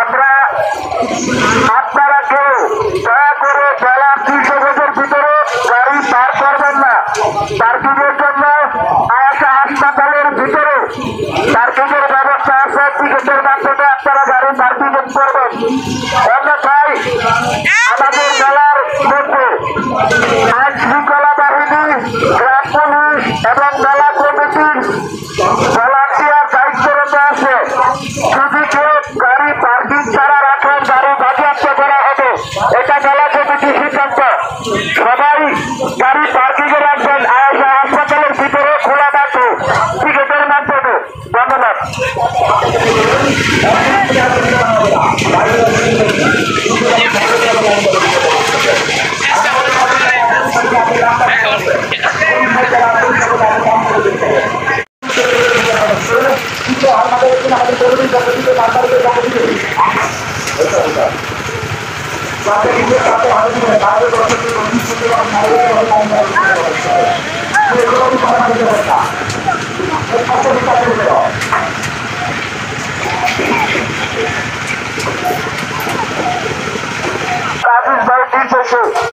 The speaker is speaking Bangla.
আমরা আপনারা কেউ দয়া করে বেলা 200 গজের ভিতরে গাড়ি পার করবেন না। পার্কিংয়ের জন্য আয়াসা হাসপাতালের ভিতরে পার্কিংয়ের ব্যবস্থা আছে, টিকিটের মাধ্যমে আপনারা গাড়ি পার্কিং করবেন। অন্যথায় আমাদের মেলার মধ্যে আইন শৃঙ্খলা বাহিনী, গ্রাম পুলিশ এবং মেলা কমিটির ভলান্টিয়ার দায়িত্বরত আছে। যদি কেউ গাড়ি পার্কিং ছাড়া রাখেন, গাড়ি বাজেয়াপ্ত করা হবে। এটা মেলা কমিটির সিদ্ধান্ত। সবাই গাড়ি পার্কিং এ রাখবেন আয়াসা হাসপাতালের ভিতরে খোলা মাঠে টিকিটের মাধ্যমে। ধন্যবাদ। আমাদের